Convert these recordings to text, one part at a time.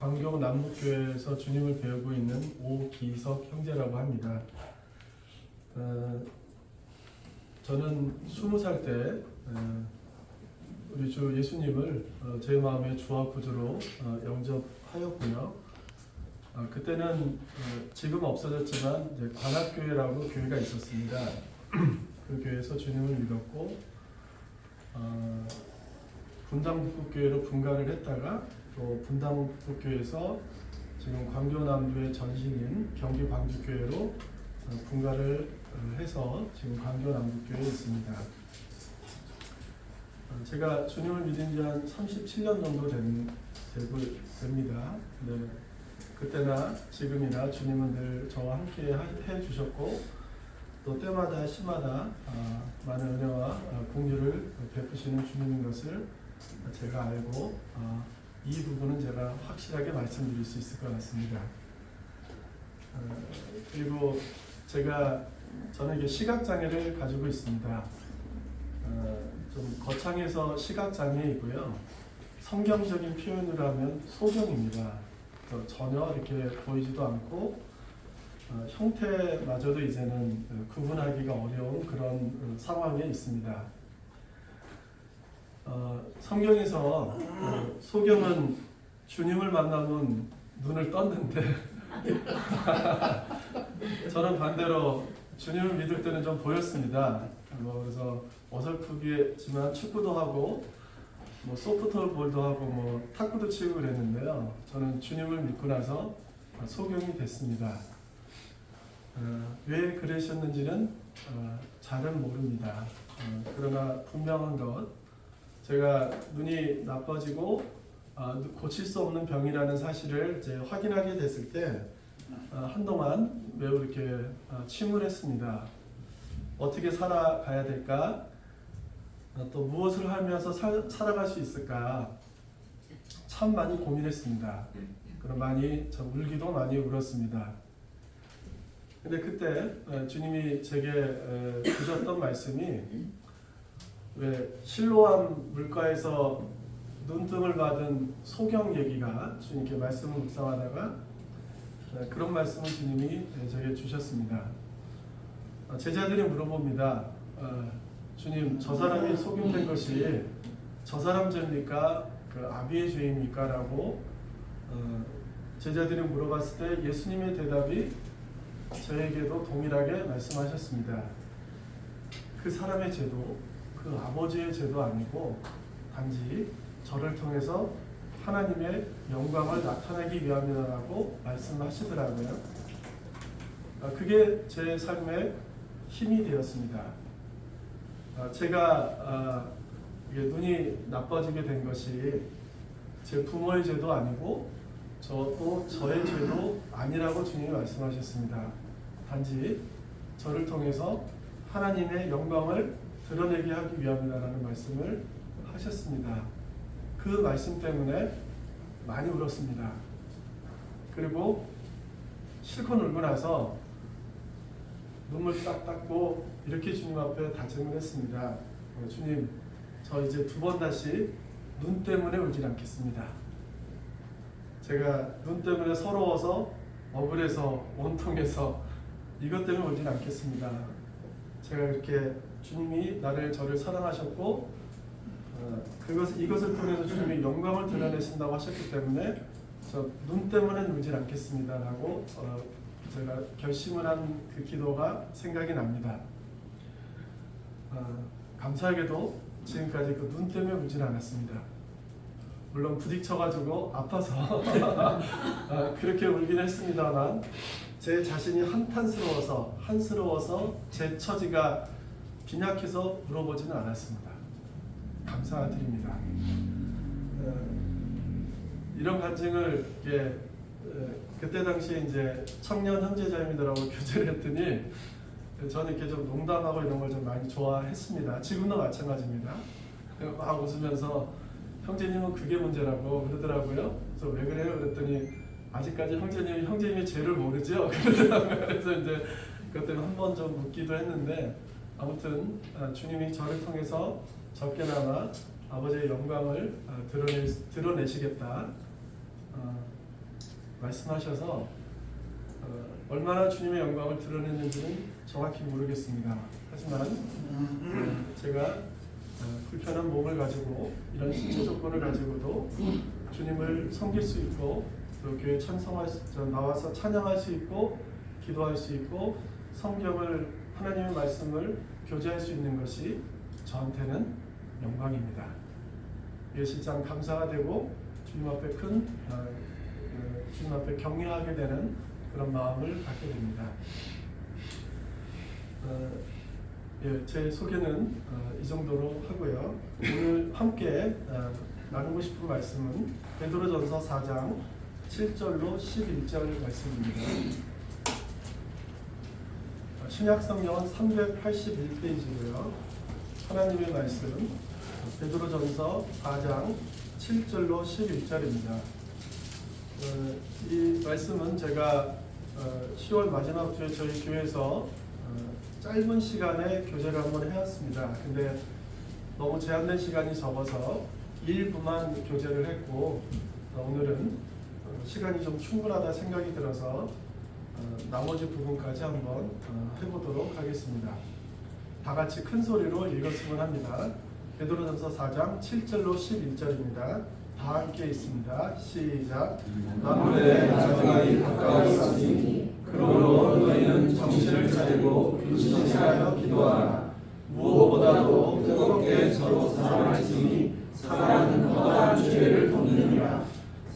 광교 남북교회에서 주님을 배우고 있는 오기석 형제라고 합니다. 저는 20살 때 우리 주 예수님을 제 마음의 주와 구주로 영접하였고요. 그때는 지금 없어졌지만 이제 관악교회라고 교회가 있었습니다. 그 교회에서 주님을 믿었고 분당북교회로 분가를 했다가 또 분당북교회에서 지금 광교남도의 전신인 경기 광주교회로 분가를 해서 지금 광교남북교회에 있습니다. 제가 주님을 믿은 지 한 37년 정도 됩니다. 네. 그때나 지금이나 주님은 늘 저와 함께 해주셨고 또 때마다 시마다 많은 은혜와 공유를 베푸시는 주님인 것을 제가 알고 이 부분은 제가 확실하게 말씀드릴 수 있을 것 같습니다. 그리고 저는 이게 시각장애를 가지고 있습니다. 좀 거창해서 시각장애이고요. 성경적인 표현으로 하면 소경입니다. 전혀 이렇게 보이지도 않고 형태마저도 이제는 구분하기가 어려운 그런 상황에 있습니다. 성경에서 소경은 주님을 만나면 눈을 떴는데 저는 반대로 주님을 믿을 때는 좀 보였습니다. 그래서 어설프겠지만 축구도 하고 소프트볼도 하고 탁구도 치고 그랬는데요. 저는 주님을 믿고 나서 소경이 됐습니다. 왜 그러셨는지는 잘은 모릅니다. 그러나 분명한 것, 제가 눈이 나빠지고 고칠 수 없는 병이라는 사실을 이제 확인하게 됐을 때 한동안 매우 이렇게 침울했습니다. 어떻게 살아가야 될까? 또 무엇을 하면서 살아갈 수 있을까? 참 많이 고민했습니다. 그럼 좀 울기도 많이 울었습니다. 근데 그때 주님이 제게 주셨던 말씀이 왜 실로암 물가에서 눈등을 받은 소경 얘기가 주님께 말씀을 묵상하다가 그런 말씀을 주님이 제게 주셨습니다. 제자들이 물어봅니다. 주님, 저 사람이 소경된 것이 저 사람 죄입니까? 그 아비의 죄입니까? 라고 제자들이 물어봤을 때 예수님의 대답이 저에게도 동일하게 말씀하셨습니다. 그 사람의 죄도 그 아버지의 죄도 아니고 단지 저를 통해서 하나님의 영광을 나타내기 위함이라고 말씀하시더라고요. 그게 제 삶의 힘이 되었습니다. 제가 눈이 나빠지게 된 것이 제 부모의 죄도 아니고 저의 죄도 아니라고 주님이 말씀하셨습니다. 단지 저를 통해서 하나님의 영광을 드러내게 하기 위함이라는 말씀을 하셨습니다. 그 말씀 때문에 많이 울었습니다. 그리고 실컷 울고 나서 눈물 딱 닦고 이렇게 주님 앞에 다짐을 했습니다. 주님, 저 이제 2번 다시 눈 때문에 울지 않겠습니다. 제가 눈 때문에 서러워서 억울해서 원통해서 이것 때문에 울지 않겠습니다. 제가 이렇게 주님이 저를 사랑하셨고 이것을 통해서 주님이 영광을 드러내신다고 하셨기 때문에 저 눈 때문에 울지 않겠습니다 라고 제가 결심을 한 그 기도가 생각이 납니다. 감사하게도 지금까지 그 눈 때문에 울진 않았습니다. 물론 부딪혀가지고 아파서 그렇게 울긴 했습니다만 제 자신이 한스러워서 제 처지가 빈약해서 물어보지는 않았습니다. 감사드립니다. 이런 간증을 그때 당시에 이제 청년 형제자매들하고 교제를 했더니 저는 이렇게 좀 농담하고 이런 걸 좀 많이 좋아했습니다. 지금도 마찬가지입니다. 막 웃으면서 형제님은 그게 문제라고 그러더라고요. 그래서 왜 그래요? 그랬더니 아직까지 형제님의 죄를 모르죠? 그러더라고요. 그래서 이제 그것 때문에 한 번 좀 묻기도 했는데 아무튼 주님이 저를 통해서 적게나마 아버지의 영광을 드러내시겠다. 말씀하셔서 얼마나 주님의 영광을 드러냈는지는 정확히 모르겠습니다. 하지만 제가 불편한 몸을 가지고 이런 신체 조건을 가지고도 주님을 섬길 수 있고 또 교회 나와서 찬양할 수 있고 기도할 수 있고 성경을 하나님의 말씀을 교제할 수 있는 것이 저한테는 영광입니다. 이것이 참 감사가 되고 주님 앞에 경외하게 되는 그런 마음을 갖게 됩니다. 제 소개는 이 정도로 하고요. 오늘 함께 나누고 싶은 말씀은 베드로전서 4장 7절로 11절 말씀입니다. 신약성경은 381페이지고요. 하나님의 말씀 베드로전서 4장 7절로 11절입니다. 이 말씀은 제가 10월 마지막 주에 저희 교회에서 짧은 시간에 교제를 한번 해왔습니다. 근데 너무 제한된 시간이 적어서 일부만 교제를 했고 오늘은 시간이 좀 충분하다 생각이 들어서 나머지 부분까지 한번 해보도록 하겠습니다. 다 같이 큰 소리로 읽었으면 합니다. 베드로전서 4장 7절로 11절입니다. 다 함께 있습니다. 시작. 만물의 마지막이 가까웠으니 그러므로 너희는 정신을 차리고 근신하여 기도하라. 무엇보다도 뜨겁게 서로 사랑할지니 사랑은 커다란 죄를 덮느니라.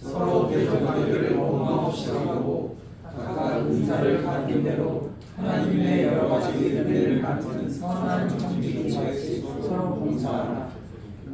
서로 대적하기를 원망없이 하고 각각 은사를 가진 대로 하나님의 여러 가지 은혜를 갖는 선한 정직이 서로 봉사하라.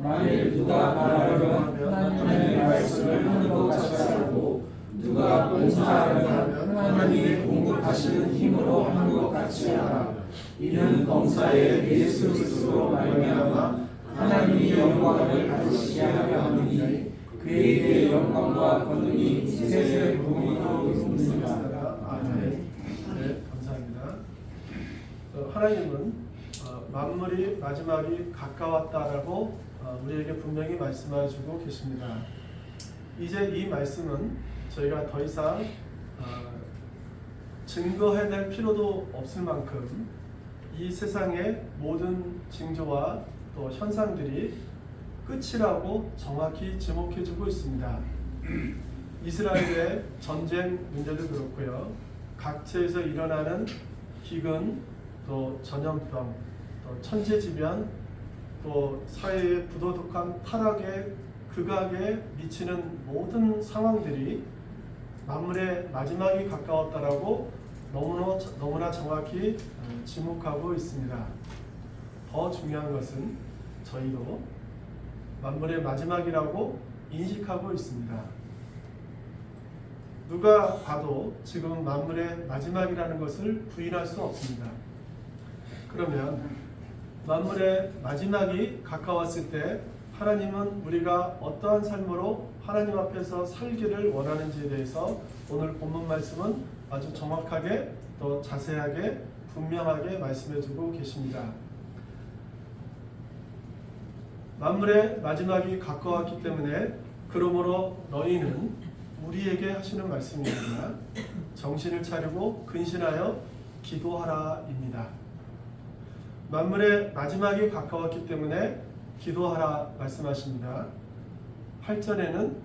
만일 누가 말하려면 하나님의 말씀을 하는 것 같이 하고 누가 봉사하려면 하나님이 공급하시는 힘으로 하는 것 같이 하라. 이는 범사에 예수 그리스도로 말미암아 하나님이 영광을 받으시게 하려 함이니 그에게 영광과 권능이 세세 부흥하고 있습니다. 아멘. 네, 감사합니다. 하나님은 만물이 마지막이 가까웠다라고 우리에게 분명히 말씀해주고 계십니다. 이제 이 말씀은 저희가 더 이상 증거해낼 필요도 없을 만큼 이 세상의 모든 징조와 또 현상들이 끝이라고 정확히 지목해주고 있습니다. 이스라엘의 전쟁 문제도 그렇고요. 각처에서 일어나는 기근, 또 전염병, 또 천재지변, 또 사회의 부도덕한 타락의 극악에 미치는 모든 상황들이 만물의 마지막이 가까웠다라고 너무나 정확히 지목하고 있습니다. 더 중요한 것은 저희도 만물의 마지막이라고 인식하고 있습니다. 누가 봐도 지금 만물의 마지막이라는 것을 부인할 수 없습니다. 그러면 만물의 마지막이 가까웠을 때 하나님은 우리가 어떠한 삶으로 하나님 앞에서 살기를 원하는지에 대해서 오늘 본문 말씀은 아주 정확하게 또 자세하게 분명하게 말씀해주고 계십니다. 만물의 마지막이 가까웠기 때문에 그러므로 너희는 우리에게 하시는 말씀입니다. 정신을 차리고 근신하여 기도하라입니다. 만물의 마지막이 가까웠기 때문에 기도하라 말씀하십니다. 8절에는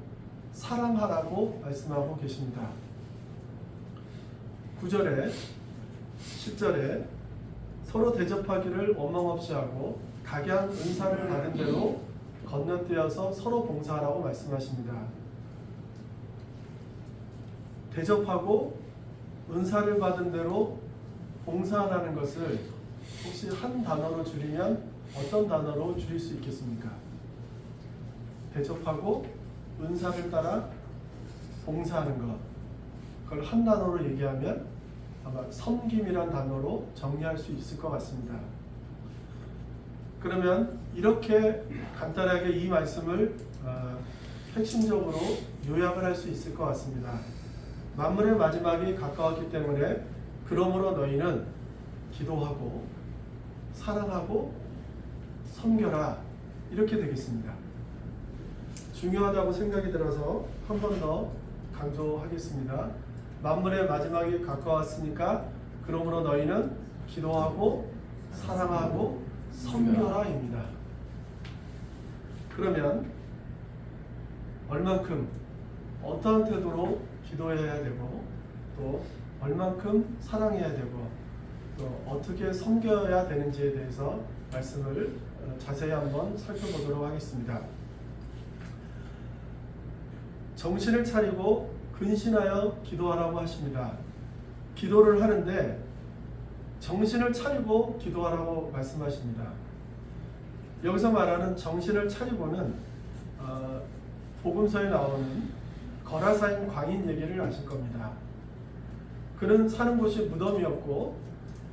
사랑하라고 말씀하고 계십니다. 9절에 10절에 서로 대접하기를 원망 없이 하고 각양 은사를 받은 대로 건너뛰어서 서로 봉사하라고 말씀하십니다. 대접하고 은사를 받은 대로 봉사하라는 것을 혹시 한 단어로 줄이면 어떤 단어로 줄일 수 있겠습니까? 대접하고 은사를 따라 봉사하는 것, 그걸 한 단어로 얘기하면 아마 섬김이란 단어로 정리할 수 있을 것 같습니다. 그러면 이렇게 간단하게 이 말씀을 핵심적으로 요약을 할 수 있을 것 같습니다. 만물의 마지막이 가까웠기 때문에 그러므로 너희는 기도하고 사랑하고 섬겨라, 이렇게 되겠습니다. 중요하다고 생각이 들어서 한 번 더 강조하겠습니다. 만물의 마지막이 가까웠으니까 그러므로 너희는 기도하고 사랑하고 섬겨라입니다. 그러면 얼만큼 어떠한 태도로 기도해야 되고 또 얼만큼 사랑해야 되고 또 어떻게 섬겨야 되는지에 대해서 말씀을 자세히 한번 살펴보도록 하겠습니다. 정신을 차리고 근신하여 기도하라고 하십니다. 기도를 하는데 정신을 차리고 기도하라고 말씀하십니다. 여기서 말하는 정신을 차리고는 복음서에 나오는 거라사인 광인 얘기를 아실 겁니다. 그는 사는 곳이 무덤이었고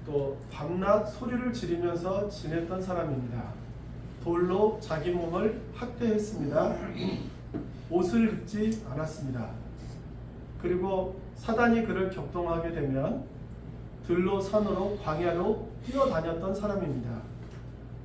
또 밤낮 소리를 지르면서 지냈던 사람입니다. 돌로 자기 몸을 학대했습니다. 옷을 입지 않았습니다. 그리고 사단이 그를 격동하게 되면 들로 산으로 광야로 뛰어다녔던 사람입니다.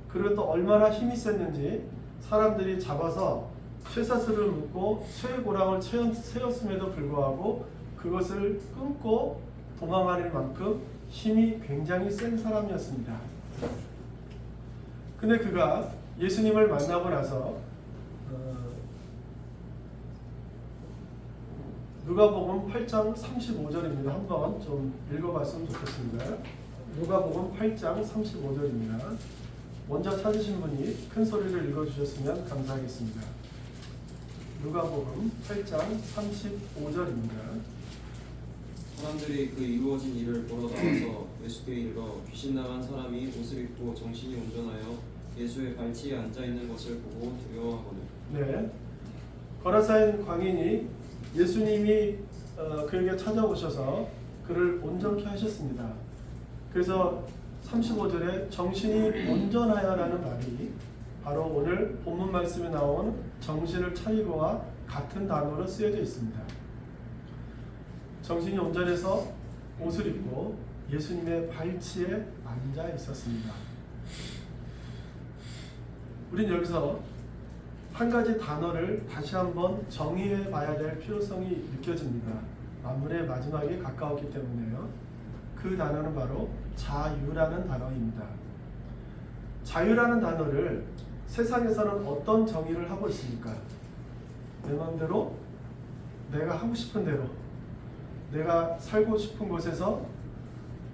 그리고 또 얼마나 힘이 셌는지 사람들이 잡아서 쇠사슬을 묶고 쇠고랑을 세웠음에도 불구하고 그것을 끊고 도망할 만큼 힘이 굉장히 센 사람이었습니다. 근데 그가 예수님을 만나고 나서 누가복음 8장 35절입니다. 한번 좀 읽어봤으면 좋겠습니다. 누가복음 8장 35절입니다. 먼저 찾으신 분이 큰 소리를 읽어주셨으면 감사하겠습니다. 누가복음 8장 35절입니다. 사람들이 그 이루어진 일을 보러 나와서 예수께 이르러 귀신 나간 사람이 옷을 입고 정신이 온전하여 예수의 발치에 앉아 있는 것을 보고 두려워하거늘. 네, 거라사인 광인이 예수님이 그에게 찾아오셔서 그를 온전케 하셨습니다. 그래서 35절에 정신이 온전하여라는 말이 바로 오늘 본문 말씀에 나온 정신을 차리고와 같은 단어로 쓰여져 있습니다. 정신이 온전해서 옷을 입고 예수님의 발치에 앉아 있었습니다. 우린 여기서 한 가지 단어를 다시 한번 정의해 봐야 될 필요성이 느껴집니다. 만물의 마지막이 가까웠기 때문에요. 그 단어는 바로 자유라는 단어입니다. 자유라는 단어를 세상에서는 어떤 정의를 하고 있습니까? 내 마음대로 내가 하고 싶은 대로 내가 살고 싶은 곳에서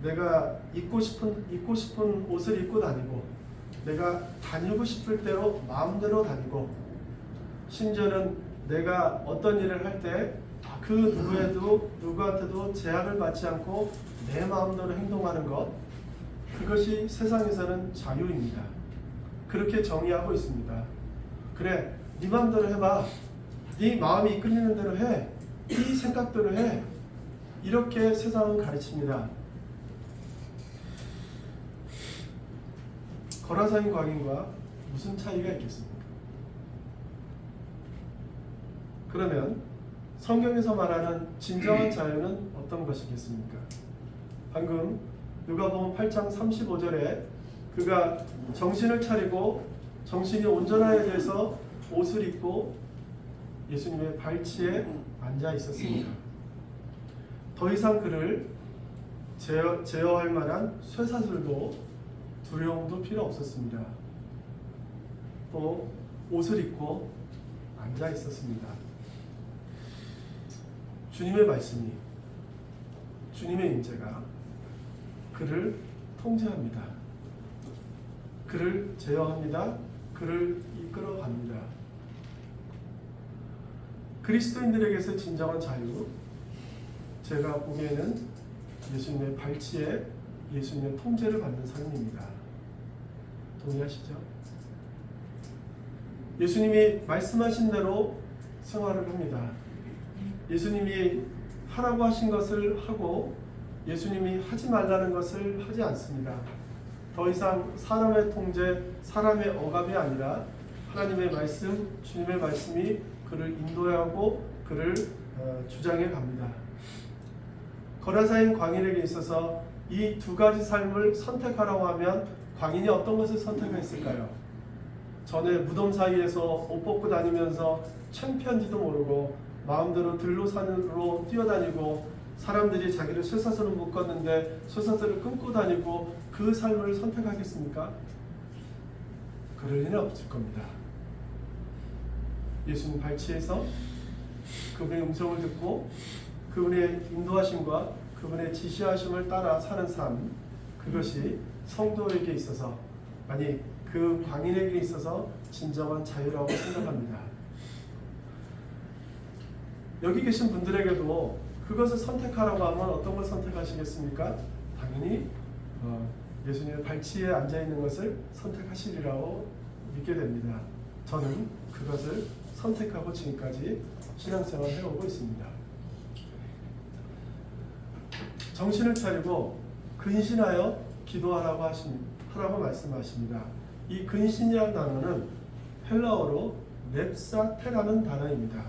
내가 입고 싶은 옷을 입고 다니고 내가 다니고 싶을 대로 마음대로 다니고 심지어는 내가 어떤 일을 할 때 그 누구한테도 제약을 받지 않고 내 마음대로 행동하는 것, 그것이 세상에서는 자유입니다. 그렇게 정의하고 있습니다. 그래, 네 마음대로 해봐. 네 마음이 이끌리는 대로 해. 네 생각대로 해. 이렇게 세상은 가르칩니다. 거라사인 광인과 무슨 차이가 있겠습니까? 그러면 성경에서 말하는 진정한 자유는 어떤 것이겠습니까? 방금 누가복음 8장 35절에 그가 정신을 차리고 정신이 온전하여 돼서 옷을 입고 예수님의 발치에 앉아 있었습니다. 더 이상 그를 제어할 만한 쇠사슬도 두려움도 필요 없었습니다. 또 옷을 입고 앉아 있었습니다. 주님의 말씀이, 주님의 임재가 그를 통제합니다. 그를 제어합니다. 그를 이끌어갑니다. 그리스도인들에게서 진정한 자유, 제가 보기에는 예수님의 발치에 예수님의 통제를 받는 삶입니다. 동의하시죠? 예수님이 말씀하신 대로 생활을 합니다. 예수님이 하라고 하신 것을 하고 예수님이 하지 말라는 것을 하지 않습니다. 더 이상 사람의 통제, 사람의 억압이 아니라 하나님의 말씀, 주님의 말씀이 그를 인도하고 그를 주장해 갑니다. 거라사인 광인에게 있어서 이 두 가지 삶을 선택하라고 하면 광인이 어떤 것을 선택했을까요? 전에 무덤 사이에서 옷 벗고 다니면서 창피한지도 모르고 마음대로 들로 산으로 뛰어다니고 사람들이 자기를 쇠사슬로 묶었는데 쇠사슬을 끊고 다니고 그 삶을 선택하겠습니까? 그럴 리는 없을 겁니다. 예수님 발치에서 그분의 음성을 듣고 그분의 인도하심과 그분의 지시하심을 따라 사는 삶, 그것이 성도에게 있어서, 아니 그 광인에게 있어서 진정한 자유라고 생각합니다. 여기 계신 분들에게도 그것을 선택하라고 하면 어떤 걸 선택하시겠습니까? 당연히 예수님의 발치에 앉아있는 것을 선택하시리라고 믿게 됩니다. 저는 그것을 선택하고 지금까지 신앙생활을 해오고 있습니다. 정신을 차리고 근신하여 기도하라고 하라고 말씀하십니다. 이 근신이라는 단어는 헬라어로 넵사테라는 단어입니다.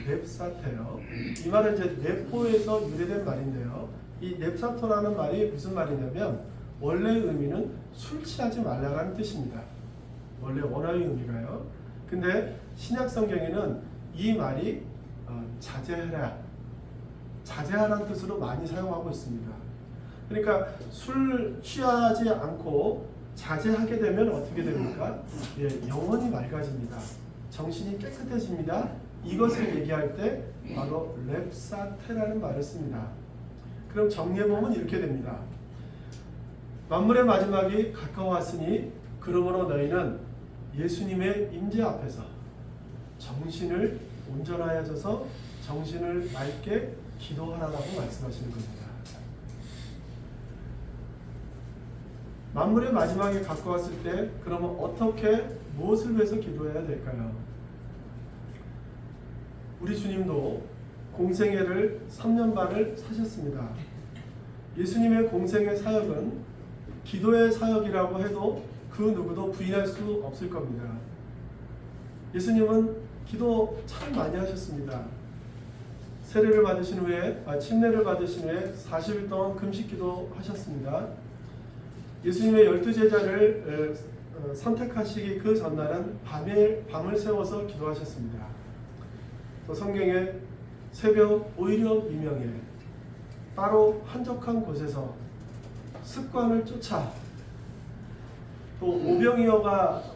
넵사테요. 이 말은 이제 네포에서 유래된 말인데요. 이 넵사토라는 말이 무슨 말이냐면 원래 의미는 술 취하지 말라라는 뜻입니다. 원래 원어의 의미가요. 근데 신약 성경에는 이 말이 자제하라는 뜻으로 많이 사용하고 있습니다. 그러니까 술 취하지 않고 자제하게 되면 어떻게 됩니까? 영혼이 맑아집니다. 정신이 깨끗해집니다. 이것을 얘기할 때 바로 렙사테라는 말을 씁니다. 그럼 정리해보면 이렇게 됩니다. 만물의 마지막이 가까웠으니 그러므로 너희는 예수님의 임재 앞에서 정신을 온전하여져서 정신을 맑게 기도하라고 말씀하시는 겁니다. 만물의 마지막이 가까웠을 때 그러면 어떻게 무엇을 위해서 기도해야 될까요? 우리 주님도 공생애를 3년 반을 사셨습니다. 예수님의 공생애 사역은 기도의 사역이라고 해도 그 누구도 부인할 수 없을 겁니다. 예수님은 기도 참 많이 하셨습니다. 세례를 받으신 후에 침례를 받으신 후에 40일 동안 금식 기도하셨습니다. 예수님의 12제자를 선택하시기 그 전날은 밤을 새워서 기도하셨습니다. 또 성경에 새벽 오히려 미명에 따로 한적한 곳에서 습관을 쫓아 또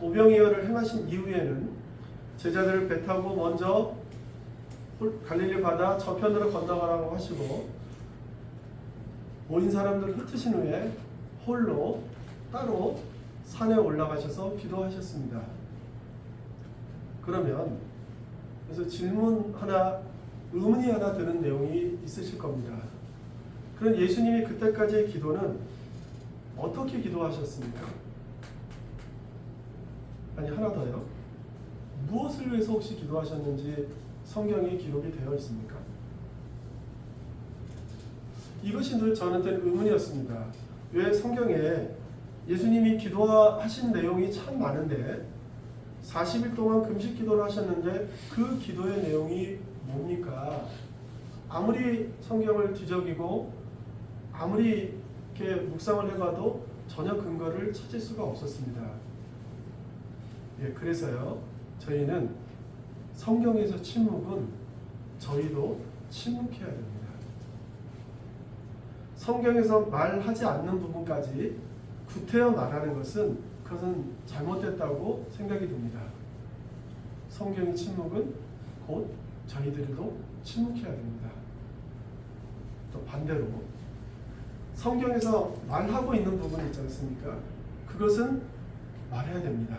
오병이어를 행하신 이후에는 제자들을 배 타고 먼저 갈릴리 바다 저편으로 건너가라고 하시고 모인 사람들을 흩으신 후에 홀로 따로 산에 올라가셔서 기도하셨습니다. 그러면 그래서 의문이 하나 드는 내용이 있으실 겁니다. 그럼 예수님이 그때까지의 기도는 어떻게 기도하셨습니까? 아니 하나 더요. 무엇을 위해서 혹시 기도하셨는지 성경에 기록이 되어 있습니까? 이것이 늘 저한테는 의문이었습니다. 왜 성경에 예수님이 기도하신 내용이 참 많은데 40일 동안 금식 기도를 하셨는데 그 기도의 내용이 뭡니까? 아무리 성경을 뒤적이고 아무리 이렇게 묵상을 해봐도 전혀 근거를 찾을 수가 없었습니다. 그래서요 저희는 성경에서 침묵은 저희도 침묵해야 됩니다. 성경에서 말하지 않는 부분까지 구태여 말하는 그것은 잘못됐다고 생각이 듭니다. 성경의 침묵은 곧 저희들도 침묵해야 됩니다. 또 반대로 성경에서 말하고 있는 부분이 있지 않습니까? 그것은 말해야 됩니다.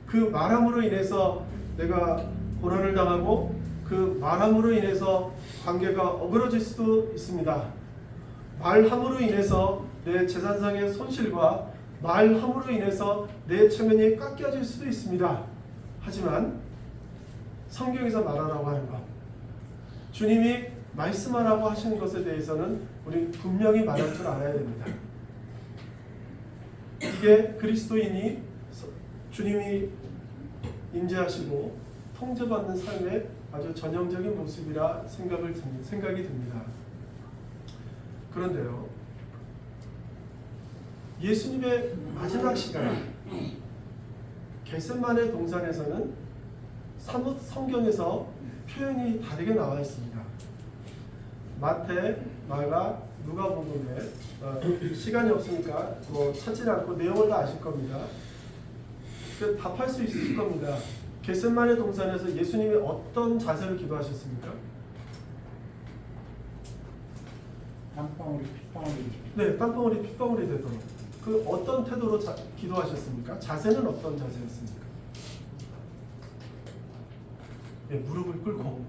그 말함으로 인해서 내가 고난을 당하고 그 말함으로 인해서 관계가 어그러질 수도 있습니다. 말함으로 인해서 내 재산상의 손실과 말함으로 인해서 내 체면이 깎여질 수도 있습니다. 하지만 성경에서 말하라고 하는 것, 주님이 말씀하라고 하시는 것에 대해서는 우리 분명히 말할 줄 알아야 됩니다. 이게 그리스도인이 주님이 임재하시고 통제받는 삶의 아주 전형적인 모습이라 생각이 듭니다. 그런데요, 예수님의 마지막 시간 겟세마네 동산에서는 사뭇 성경에서 표현이 다르게 나와 있습니다. 마태, 마가, 누가복음에 시간이 없으니까 뭐 찾지 않고 내용을 다 아실 겁니다. 답할 수 있을 겁니다. 겟세마네 동산에서 예수님이 어떤 자세로 기도하셨습니까? 땀방울이 핏방울이 네, 땀방울이 핏방울이 되도록. 그 어떤 태도로 기도하셨습니까? 자세는 어떤 자세였습니까? 네, 무릎을 꿇고,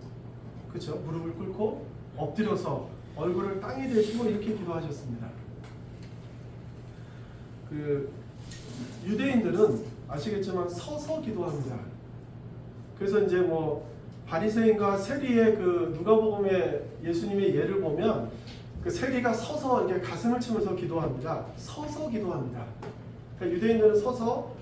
그렇죠? 무릎을 꿇고 엎드려서 얼굴을 땅에 대시고 이렇게 기도하셨습니다. 그 유대인들은 아시겠지만 서서 기도합니다. 그래서 이제 뭐 바리새인과 세리의 그 누가복음의 예수님의 예를 보면 그 세리가 서서 이렇게 가슴을 치면서 기도합니다. 서서 기도합니다. 그러니까 유대인들은 서서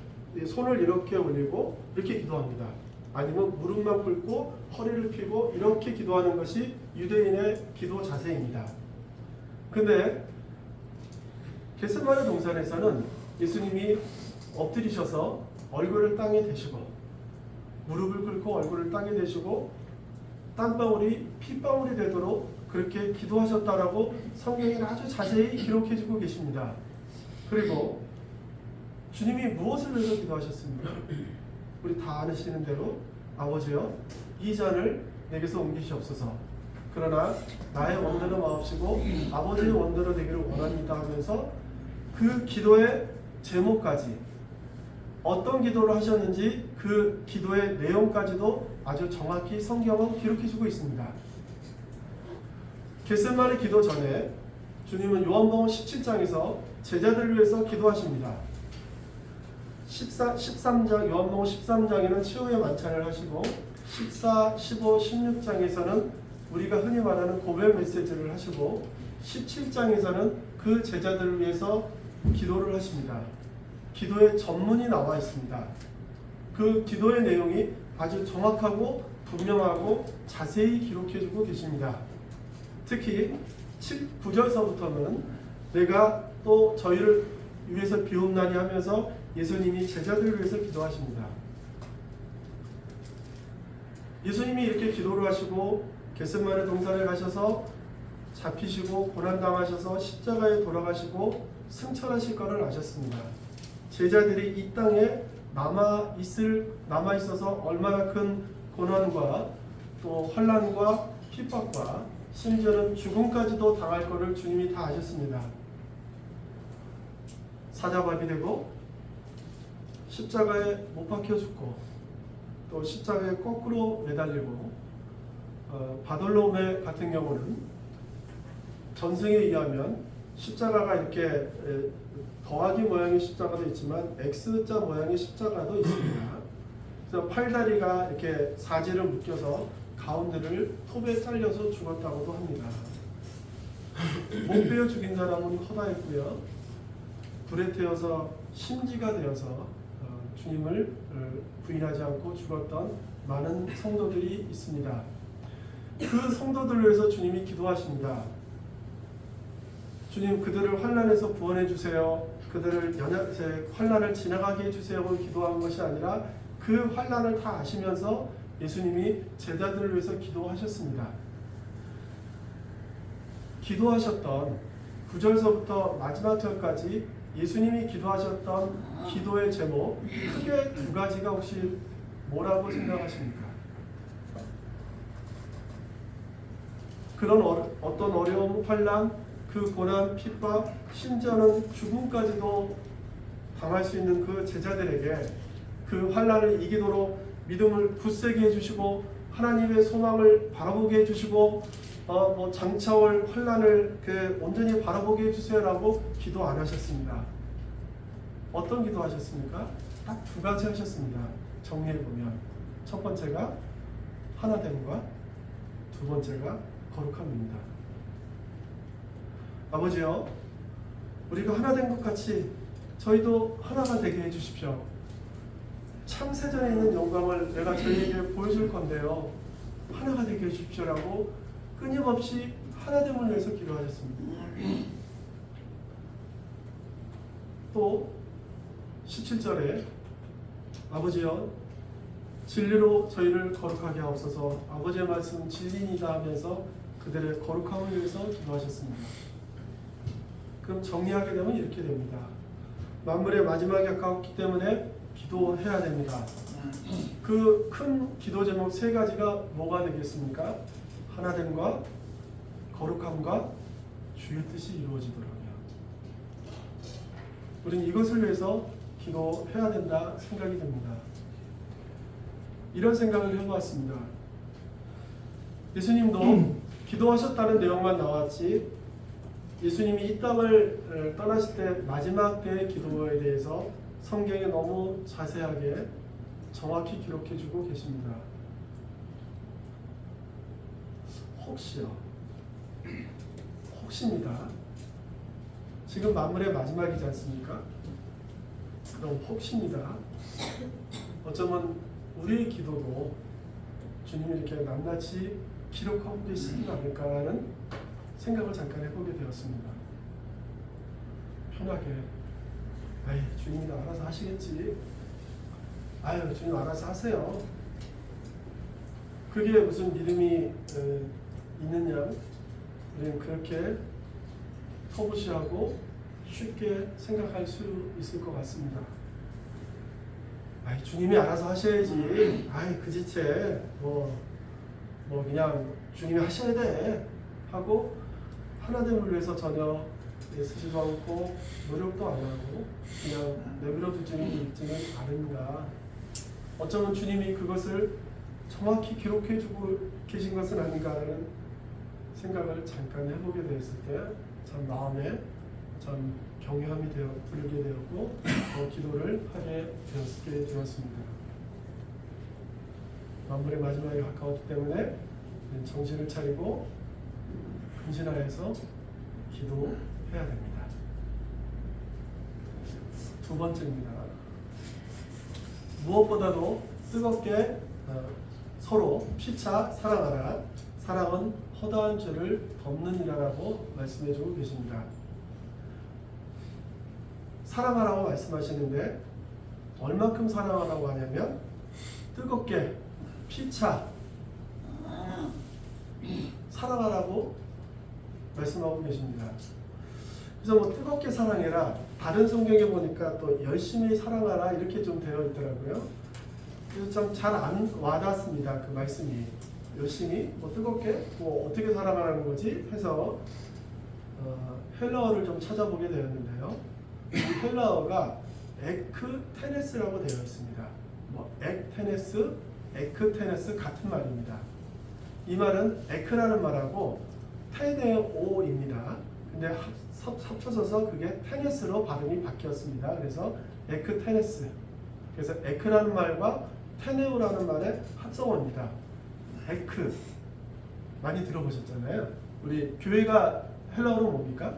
손을 이렇게 올리고 이렇게 기도합니다. 아니면 무릎만 꿇고 허리를 펴고 이렇게 기도하는 것이 유대인의 기도 자세입니다. 근데 겟세마네 동산에서는 예수님이 엎드리셔서 얼굴을 땅에 대시고 무릎을 꿇고 얼굴을 땅에 대시고 땀방울이 핏방울이 되도록 그렇게 기도하셨다라고 성경에 아주 자세히 기록해주고 계십니다. 그리고 주님이 무엇을 위해서 기도하셨습니까? 우리 다 아시는 대로 아버지여 이 잔을 내게서 옮기시옵소서. 그러나 나의 원대로 마옵시고 아버지의 원대로 되기를 원합니다 하면서 그 기도의 제목까지 어떤 기도를 하셨는지 그 기도의 내용까지도 아주 정확히 성경은 기록해주고 있습니다. 겟세마네 기도 전에 주님은 요한복음 17장에서 제자들을 위해서 기도하십니다. 13장 요한복음 13장에는 최후의 만찬을 하시고 14, 15, 16장에서는 우리가 흔히 말하는 고백 메시지를 하시고 17장에서는 그 제자들을 위해서 기도를 하십니다. 기도의 전문이 나와 있습니다. 그 기도의 내용이 아주 정확하고 분명하고 자세히 기록해주고 계십니다. 특히 9절서부터는 내가 또 저희를 위해서 비옵나니 하면서 예수님이 제자들을 위해서 기도하십니다. 예수님이 이렇게 기도를 하시고 겟세마네 동산에 가셔서 잡히시고 고난당하셔서 십자가에 돌아가시고 승천하실 것을 아셨습니다. 제자들이 이 땅에 남아 있어서 얼마나 큰 고난과 또 환난과 핍박과 심지어는 죽음까지도 당할 것을 주님이 다 아셨습니다. 사자밥이 되고 십자가에 못 박혀 죽고 또 십자가에 거꾸로 매달리고 바돌로메 같은 경우는 전승에 의하면 십자가가 이렇게 더하기 모양의 십자가도 있지만 X자 모양의 십자가도 있습니다. 그래서 팔다리가 이렇게 사지를 묶여서 가운데를 톱에 잘려서 죽었다고도 합니다. 못 베어 죽인 사람은 허다했고요. 불에 태워서 심지가 되어서 주님을 부인하지 않고 죽었던 많은 성도들이 있습니다. 그 성도들을 위해서 주님이 기도하십니다. 주님 그들을 환난에서 구원해 주세요. 그들을 환난을 지나가게 해주세요. 기도한 것이 아니라 그 환난을 다 아시면서 예수님이 제자들을 위해서 기도하셨습니다. 기도하셨던 9절서부터 마지막 절까지 예수님이 기도하셨던 기도의 제목 크게 두 가지가 혹시 뭐라고 생각하십니까? 그런 어떤 어려움, 환난, 그 고난, 핍박, 심지어는 죽음까지도 당할 수 있는 그 제자들에게 그 환난을 이기도록 믿음을 굳세게 해주시고 하나님의 소망을 바라보게 해주시고 장차올 환난을 온전히 바라보게 해주세요라고 기도 안 하셨습니다. 어떤 기도 하셨습니까? 딱 두 가지 하셨습니다. 정리해보면 첫 번째가 하나됨과 두 번째가 거룩함입니다. 아버지요, 우리가 하나된 것 같이 저희도 하나가 되게 해주십시오. 창세전에 있는 영광을 내가 저희에게 보여줄 건데요, 하나가 되게 해주십시오라고 끊임없이 하나됨을 위해서 기도하셨습니다. 또 17절에 아버지여 진리로 저희를 거룩하게 하옵소서. 아버지의 말씀 진리이다 하면서 그들의 거룩함을 위해서 기도하셨습니다. 그럼 정리하게 되면 이렇게 됩니다. 만물의 마지막에 가까웠기 때문에 기도해야 됩니다. 그 큰 기도 제목 세 가지가 뭐가 되겠습니까? 하나됨과 거룩함과 주의 뜻이 이루어지도록요. 우리는 이것을 위해서 기도해야 된다 생각이 듭니다. 이런 생각을 해보았습니다. 예수님도 기도하셨다는 내용만 나왔지 예수님이 이 땅을 떠나실 때 마지막 때의 기도에 대해서 성경에 너무 자세하게 정확히 기록해주고 계십니다. 혹시요. 혹시입니다. 지금 만물의 마지막이지 않습니까? 그럼 혹시입니다. 어쩌면 우리의 기도도 주님이 이렇게 낱낱이 기록하고 계시지 않을까라는 생각을 잠깐 해보게 되었습니다. 편하게 아이 주님이 알아서 하시겠지. 아유 주님 알아서 하세요. 그게 무슨 믿음이 있느냐? 우리는 그렇게 터부시하고 쉽게 생각할 수 있을 것 같습니다. 아이 주님이 알아서 하셔야지. 아이 그 지체 뭐 그냥 주님이 하셔야 돼 하고 하나님을 위해서 전혀 애쓰지도 않고 노력도 안 하고 그냥 내버려 두지는 있지는 않은가. 어쩌면 주님이 그것을 정확히 기록해주고 계신 것은 아닌가라는 생각을 잠깐 해보게 되었을 때 참 마음에 참 경외함이 들게 되었고 기도를 하게 되었습니다. 만물의 마지막에 가까웠기 때문에 정신을 차리고 근신하여서 기도해야 됩니다. 두 번째입니다. 무엇보다도 뜨겁게 서로 피차 사랑하라. 사랑은 허다한 죄를 덮느니라라고 말씀해주고 계십니다. 사랑하라고 말씀하시는데 얼만큼 사랑하라고 하냐면 뜨겁게 피차 사랑하라고 말씀하고 계십니다. 그래서 뭐 뜨겁게 사랑해라. 다른 성경에 보니까 또 열심히 사랑하라 이렇게 좀 되어 있더라고요. 그래서 좀 잘 안 와닿습니다. 그 말씀이 열심히 뭐 뜨겁게 뭐 어떻게 사랑하라는 거지 해서 헬라어를 좀 찾아보게 되었는데요. 이 헬라어가 에크테네스라고 되어 있습니다. 뭐 ek테네스, 에크테네스 같은 말입니다. 이 말은 에크라는 말하고 테네오입니다. 근데 합쳐져서 그게 테네스로 발음이 바뀌었습니다. 그래서 에크테네스. 그래서 에크라는 말과 테네오라는 말의 합성어입니다. 에크 많이 들어보셨잖아요. 우리 교회가 헬라어로 뭡니까?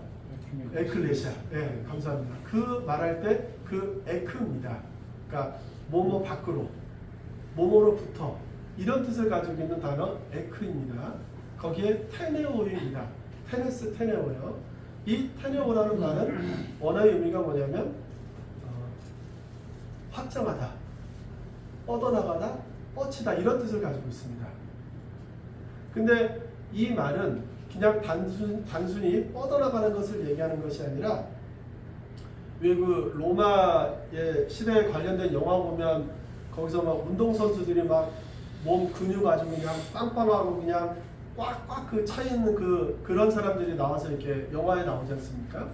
에클레시아. 네, 감사합니다. 그 말할 때 그 에크입니다. 그러니까 뭐뭐 밖으로, 뭐뭐로부터 이런 뜻을 가지고 있는 단어 에크입니다. 거기에 테네오입니다. 테네스 테네오요. 이 테네오라는 말은 원어의 의미가 뭐냐면 확장하다, 뻗어나가다, 뻗치다 이런 뜻을 가지고 있습니다. 근데 이 말은 그냥 단순히 뻗어나가는 것을 얘기하는 것이 아니라 왜 그 로마의 시대에 관련된 영화 보면 거기서 막 운동선수들이 막 몸 근육 아주 그냥 빵빵하고 그냥 꽉꽉 그 차 있는 그런 사람들이 나와서 이렇게 영화에 나오지 않습니까?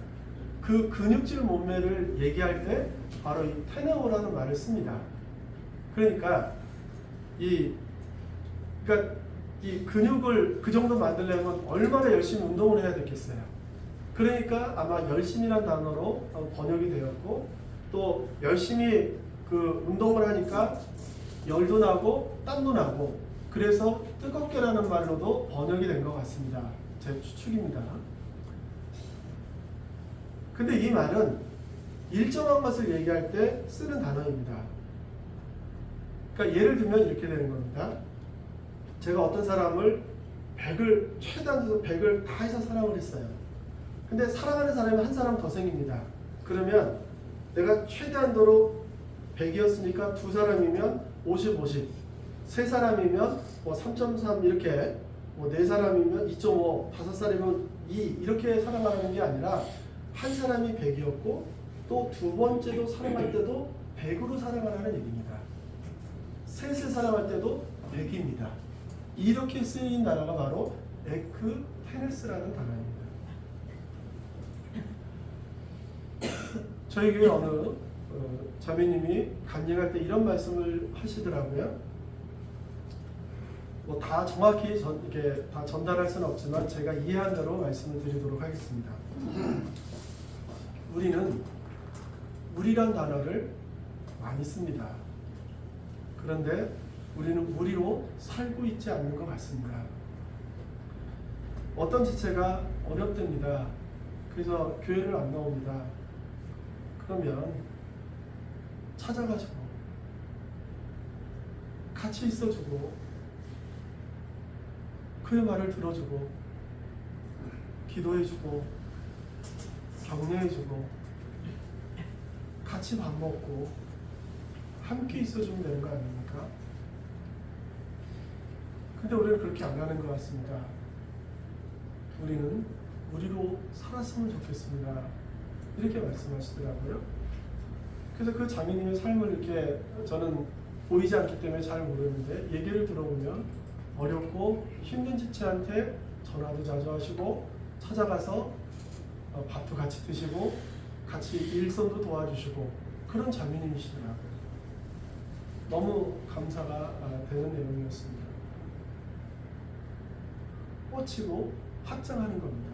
그 근육질 몸매를 얘기할 때 바로 이 테네오라는 말을 씁니다. 그러니까 이 근육을 그 정도 만들려면 얼마나 열심히 운동을 해야 되겠어요. 그러니까 아마 열심이란 단어로 번역이 되었고 또 열심히 그 운동을 하니까 열도 나고 땀도 나고 그래서 뜨겁게라는 말로도 번역이 된 것 같습니다. 제 추측입니다. 근데 이 말은 일정한 것을 얘기할 때 쓰는 단어입니다. 그러니까 예를 들면 이렇게 되는 겁니다. 제가 어떤 사람을 100을 최대한으로 100을 다 해서 사랑을 했어요. 근데 사랑하는 사람이 한 사람 더 생깁니다. 그러면 내가 최대한도로 100이었으니까 두 사람이면 50, 50. 세 사람이면 뭐 3.3 이렇게, 뭐 네 사람이면 2.5, 5살이면 2 이렇게 사랑하는 게 아니라 한 사람이 100이었고 또 두 번째도 사랑할 때도 100으로 사랑하라는 얘기입니다. 셋을 사랑할 때도 100입니다. 이렇게 쓰인 단어가 바로 에크테네스라는 단어입니다. 저희 교회 어느 자매님이 간증할 때 이런 말씀을 하시더라고요. 뭐 다 정확히 이렇게 다 전달할 수는 없지만 제가 이해한 대로 말씀을 드리도록 하겠습니다. 우리는 무리란 단어를 많이 씁니다. 그런데 우리는 무리로 살고 있지 않는 것 같습니다. 어떤 지체가 어렵답니다. 그래서 교회를 안 나옵니다. 그러면 찾아가지고 같이 있어주고 그의 말을 들어주고 기도해주고 격려해주고 같이 밥 먹고 함께 있어주면 되는 거 아닙니까? 근데 우리는 그렇게 안 하는 것 같습니다. 우리는 우리로 살았으면 좋겠습니다. 이렇게 말씀하시더라고요. 그래서 그 자매님의 삶을 이렇게 저는 보이지 않기 때문에 잘 모르는데 얘기를 들어보면 어렵고 힘든 지체한테 전화도 자주 하시고 찾아가서 밥도 같이 드시고 같이 일손도 도와주시고 그런 자매님이시더라고요. 너무 감사가 되는 내용이었습니다. 뻗치고 확장하는 겁니다.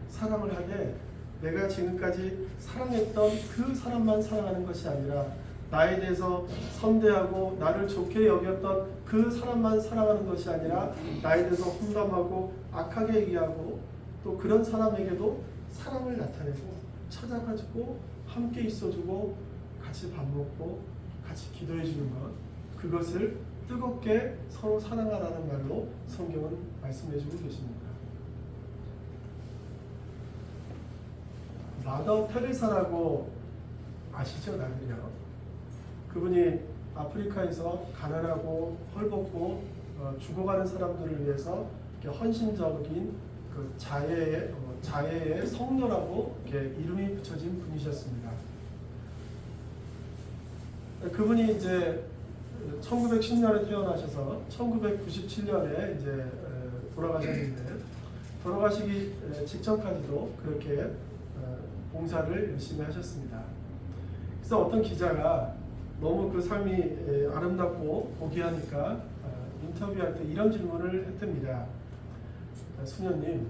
사랑을 하되 내가 지금까지 사랑했던 그 사람만 사랑하는 것이 아니라 나에 대해서 선대하고 나를 좋게 여겼던 그 사람만 사랑하는 것이 아니라 나에 대해서 험담하고 악하게 얘기하고 또 그런 사람에게도 사랑을 나타내고 찾아가지고 함께 있어주고 같이 밥 먹고 같이 기도해주는 것, 그것을 뜨겁게 서로 사랑하라는 말로 성경은 말씀해주고 계십니다. 마더 테레사라고 아시죠, 다들요? 그분이 아프리카에서 가난하고 헐벗고 죽어가는 사람들을 위해서 이렇게 헌신적인 그 자애의 성녀라고 이렇게 이름이 붙여진 분이셨습니다. 그분이 이제 1910년에 태어나셔서 1997년에 이제 돌아가셨는데 돌아가시기 직전까지도 그렇게 봉사를 열심히 하셨습니다. 그래서 어떤 기자가 너무 그 삶이 아름답고 고귀하니까 인터뷰할 때 이런 질문을 했답니다. 수녀님,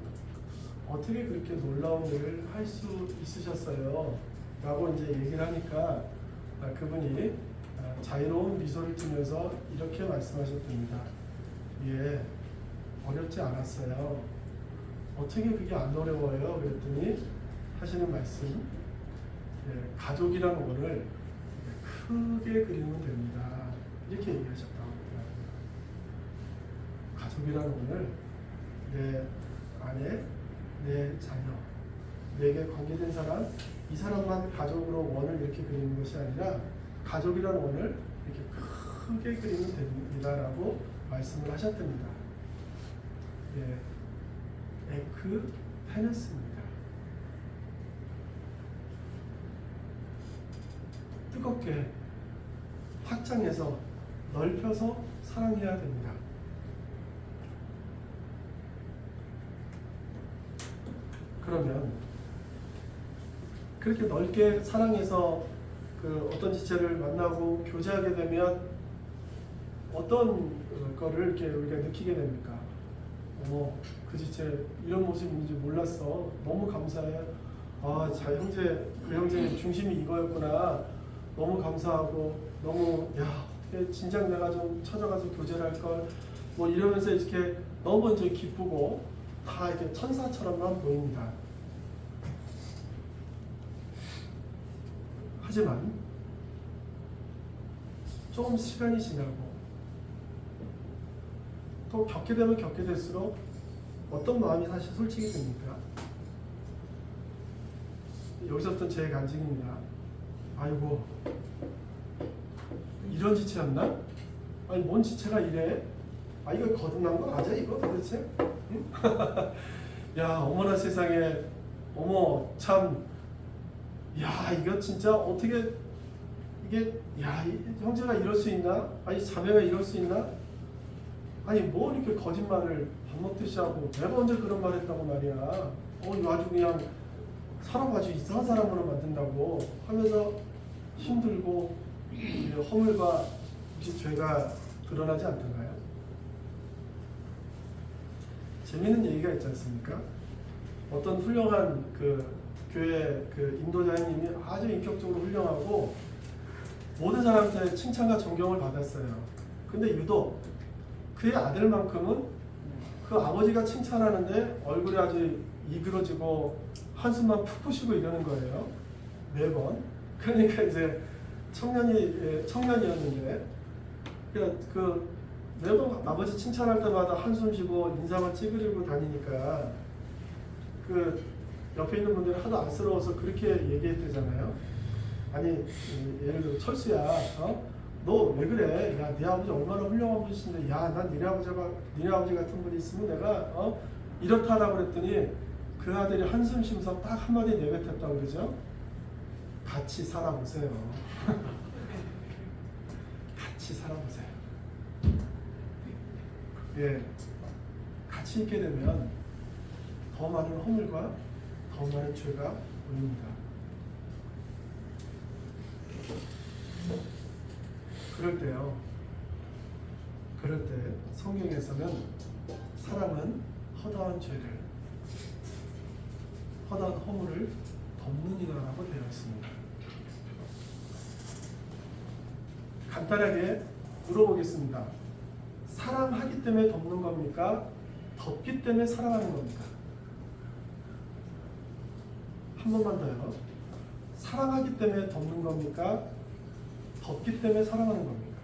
어떻게 그렇게 놀라운 일을 할 수 있으셨어요? 라고 이제 얘기를 하니까 그분이 자유로운 미소를 띠면서 이렇게 말씀하셨답니다. 예, 어렵지 않았어요. 어떻게 그게 안 어려워요? 그랬더니 하시는 말씀, 예, 가족이라는 원을 크게 그리면 됩니다. 이렇게 얘기하셨다고 하더라고요. 가족이라는 원을 내 아내, 내 자녀, 내게 관계된 사람, 이 사람만 가족으로 원을 이렇게 그리는 것이 아니라 가족이라는 원을 이렇게 크게 그리면 됩니다라고 말씀을 하셨답니다. 예, 에크테네스입니다. 뜨겁게 확장해서 넓혀서 사랑해야 됩니다. 그러면 그렇게 넓게 사랑해서 그 어떤 지체를 만나고 교제하게 되면 어떤 거를 이렇게 우리가 느끼게 됩니까? 그 지체 이런 모습인지 몰랐어. 너무 감사해. 아, 자 형제, 그 형제 중심이 이거였구나. 너무 감사하고 너무 야, 진작 내가 좀 찾아가서 교제를 할 걸. 뭐 이러면서 이렇게 너무 이제 기쁘고 다 이렇게 천사처럼만 보입니다. 하지만 조금 시간이 지나고 또 겪게 되면 겪게 될수록 어떤 마음이 사실 솔직히 됩니까? 여기서부터 제 간증입니다. 아이고, 이런 지체였나? 아니 뭔 지체가 이래? 아 이거 거듭난 거 맞아 이거 도대체? 응? 야 어머나 세상에 어머 참 야 이거 진짜 어떻게 이게 야 형제가 이럴 수 있나? 아니 자매가 이럴 수 있나? 아니 뭐 이렇게 거짓말을 밥 먹듯이 하고 내가 언제 그런 말 했다고 말이야. 이거 아주 그냥 사람 아주 이상한 사람으로 만든다고 하면서 힘들고 허물과 혹시 죄가 드러나지 않던가요? 재미있는 얘기가 있지 않습니까? 어떤 훌륭한 그 교회 그 인도자님이 아주 인격적으로 훌륭하고 모든 사람한테 칭찬과 존경을 받았어요. 근데 유독 그의 아들만큼은 그 아버지가 칭찬하는데 얼굴이 아주 이그러지고 한숨만 푹 푸시고 이러는 거예요. 매번. 그러니까 이제 청년이었는데 그 매번 아버지 칭찬할 때마다 한숨 쉬고 인상을 찌그리고 다니니까 그 옆에 있는 분들이 하도 안쓰러워서 그렇게 얘기했대잖아요. 아니 예를 들어 철수야, 너 왜 그래? 야, 네 아버지 얼마나 훌륭한 분이신데, 야, 난 니네 아버지 같은 분이 있으면 내가 이렇다라고 그랬더니 그 아들이 한숨 쉬면서 딱 한마디 내뱉었다고 그러죠. 같이 살아보세요. 같이 살아보세요. 예, 같이 있게 되면 더 많은 허물과 더 많은 죄가 보입니다. 그럴 때 성경에서는 사람은 허다한 죄를, 허다한 허물을 덮느니라라고 되어 있습니다. 간단하게 물어보겠습니다. 사랑하기 때문에 덮는 겁니까? 덮기 때문에 사랑하는 겁니까? 한 번만 더요. 사랑하기 때문에 덮는 겁니까? 덮기 때문에 사랑하는 겁니까?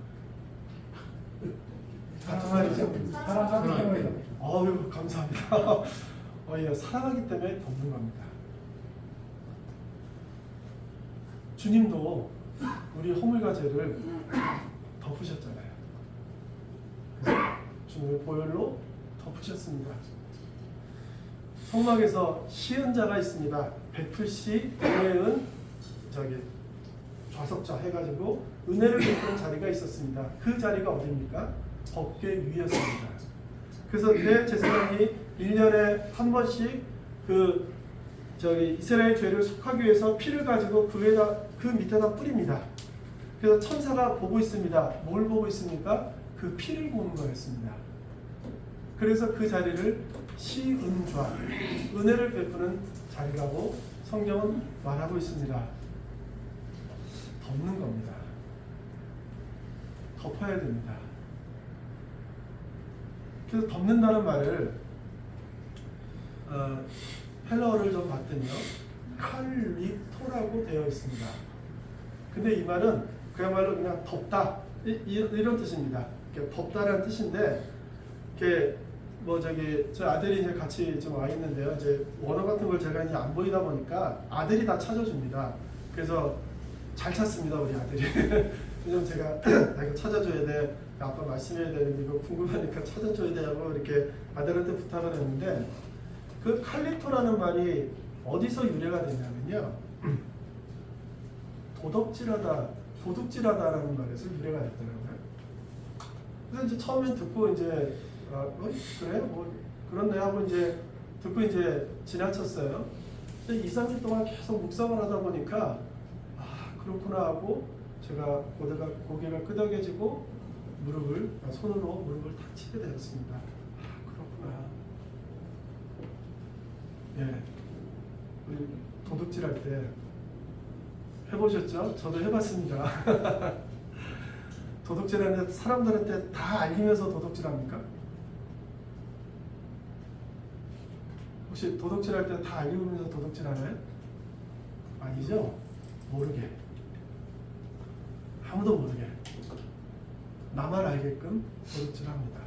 같은 말이죠? 사랑하기 때문에. 어휴, 감사합니다. 예, 사랑하기 때문에 덮는 겁니다. 주님도 우리 허물과 죄를 덮으셨잖아요. 주님의 보혈로 덮으셨습니다. 성막에서 시은자가 있습니다. 베풀시 은혜은 좌석자 해가지고 은혜를 베푸는 자리가 있었습니다. 그 자리가 어디입니까? 법궤 위였습니다. 그래서 대제사장이 1년에 한 번씩 이스라엘 죄를 속하기 위해서 피를 가지고 그 밑에다 뿌립니다. 그래서 천사가 보고 있습니다. 뭘 보고 있습니까? 그 피를 보는 거였습니다. 그래서 그 자리를 시은좌, 은혜를 베푸는 자리라고 성경은 말하고 있습니다. 덮는 겁니다. 덮어야 됩니다. 그래서 덮는다는 말을 헬러어를 좀 봤더니요, 칼리토라고 되어 있습니다. 근데 이 말은 그야말로 그냥 덮다 이런 뜻입니다. 덮다라는 뜻인데, 저 아들이 이제 같이 좀 와 있는데요. 이제 원어 같은 걸 제가 이제 안 보이다 보니까 아들이 다 찾아줍니다. 그래서 잘 찾습니다, 우리 아들이. 왜냐면 제가 이거 찾아줘야 돼, 아빠 말씀해야 되는데 이거 궁금하니까 찾아줘야 되고 이렇게 아들한테 부탁을 했는데, 그 칼리토라는 말이 어디서 유래가 되냐면요, 도둑질하다라는 말에서 유래가 됐더라고요. 그래서 이제 처음엔 듣고 이제 그래? 뭐 그런데 하고 이제 듣고 이제 지나쳤어요. 근데 2, 3일 동안 계속 묵상을 하다 보니까 그렇구나 하고 제가 고개가 끄덕여지고 손으로 무릎을 탁 치게 되었습니다. 그렇구나. 예, 우리 도둑질할 때 해보셨죠? 저도 해봤습니다. 도둑질하는데 사람들한테 다 알리면서 도둑질합니까? 혹시 도둑질할 때 다 알리면서 도둑질하나요? 아니죠? 모르게, 아무도 모르게 나만 알게끔 도둑질합니다.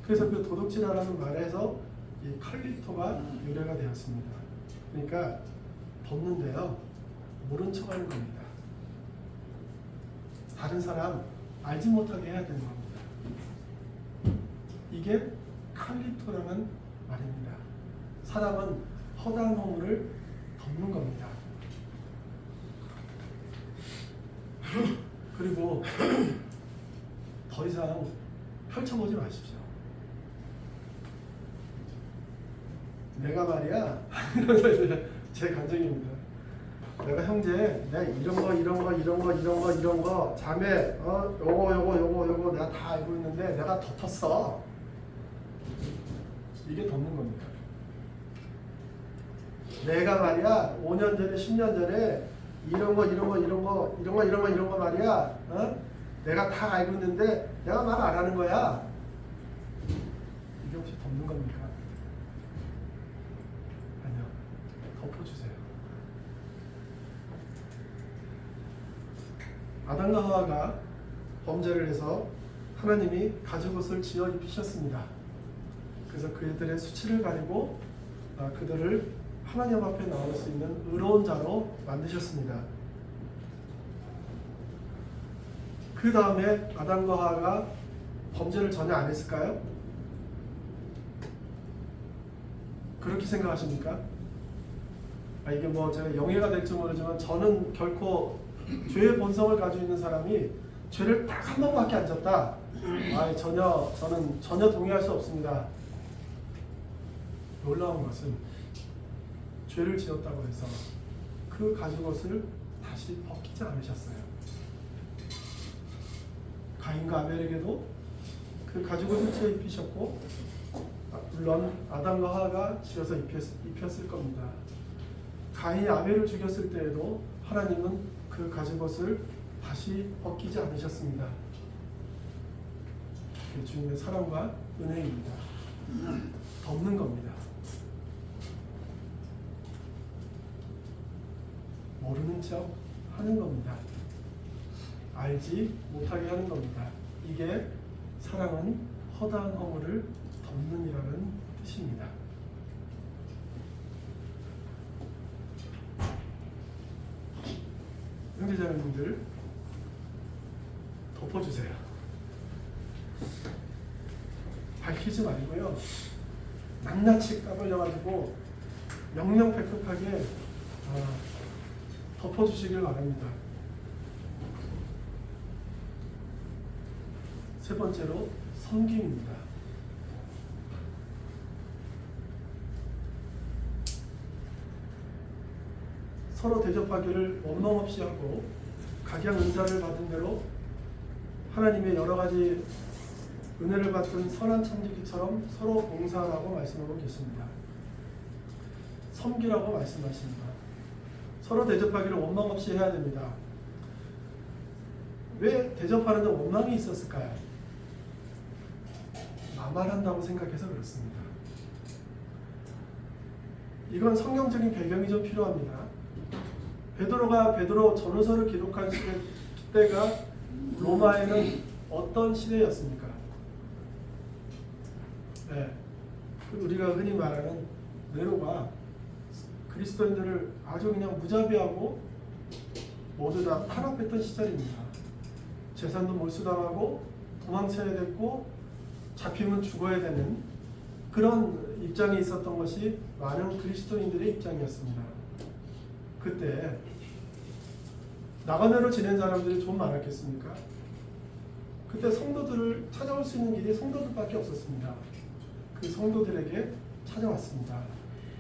그래서 그 도둑질하라는 말에서 이 칼리토가 유래가 되었습니다. 그러니까 덮는데요, 모른 척하는 겁니다. 다른 사람 알지 못하게 해야 되는 겁니다. 이게 칼리토라는 말입니다. 사람은 허다한 허물을 덮는 겁니다. 그리고 더 이상 펼쳐보지 마십시오. 내가 말이야 제 감정입니다. 내가 형제 내가 이런 거 자매 요거 내가 다 알고 있는데 내가 덮었어. 이게 덮는 겁니다. 내가 말이야 5년 전에 10년 전에 이런 거 말이야 내가 다 알고 있는데 내가 말 안 하는 거야. 이게 혹시 덮는 겁니까? 아니요. 덮어주세요. 아담과 하와가 범죄를 해서 하나님이 가죽옷을 지어 입히셨습니다. 그래서 그들의 수치를 가리고 그들을 하나님 앞에 나올 수 있는 의로운 자로 만드셨습니다. 그 다음에 아담과 하와가 범죄를 전혀 안 했을까요? 그렇게 생각하십니까? 이게 뭐 제가 영예가 될지 모르지만 저는 결코 죄의 본성을 가지고 있는 사람이 죄를 딱 한 번밖에 안 졌다. 저는 전혀 동의할 수 없습니다. 놀라운 것은 죄를 지었다고 해서 그 가죽옷을 다시 벗기지 않으셨어요. 가인과 아벨에게도 그 가죽옷을 지어 입히셨고 물론 아담과 하와가 지어서 입혔을 겁니다. 가인이 아벨을 죽였을 때에도 하나님은 그 가죽옷을 다시 벗기지 않으셨습니다. 그게 주님의 사랑과 은혜입니다. 덮는 겁니다. 모르는 척 하는 겁니다. 알지 못하게 하는 겁니다. 이게 사랑은 허다한 허물을 덮는이라는 뜻입니다. 형제자매님들 덮어주세요. 밝히지 말고요. 낱낱이 까발려가지고 명명백백하게 덮어주시길 바랍니다. 세 번째로 섬김입니다. 서로 대접하기를 원망 없이 하고 각양 은사를 받은 대로 하나님의 여러 가지 은혜를 받은 선한 청지기처럼 서로 봉사하라고 말씀하고 계십니다. 섬기라고 말씀하십니다. 서로 대접하기를 원망 없이 해야 됩니다. 왜 대접하는데 원망이 있었을까요? 나만 한다고 생각해서 그렇습니다. 이건 성경적인 배경이 좀 필요합니다. 베드로 전후서를 기록한 시대가 로마에는 어떤 시대였습니까? 네, 우리가 흔히 말하는 네로가 그리스도인들을 아주 그냥 무자비하고 모두 다 탄압했던 시절입니다. 재산도 몰수당하고 도망쳐야 됐고 잡히면 죽어야 되는 그런 입장이 있었던 것이 많은 그리스도인들의 입장이었습니다. 그때 나그네로 지낸 사람들이 좀 많았겠습니까? 그때 성도들을 찾아올 수 있는 길이 성도들밖에 없었습니다. 그 성도들에게 찾아왔습니다.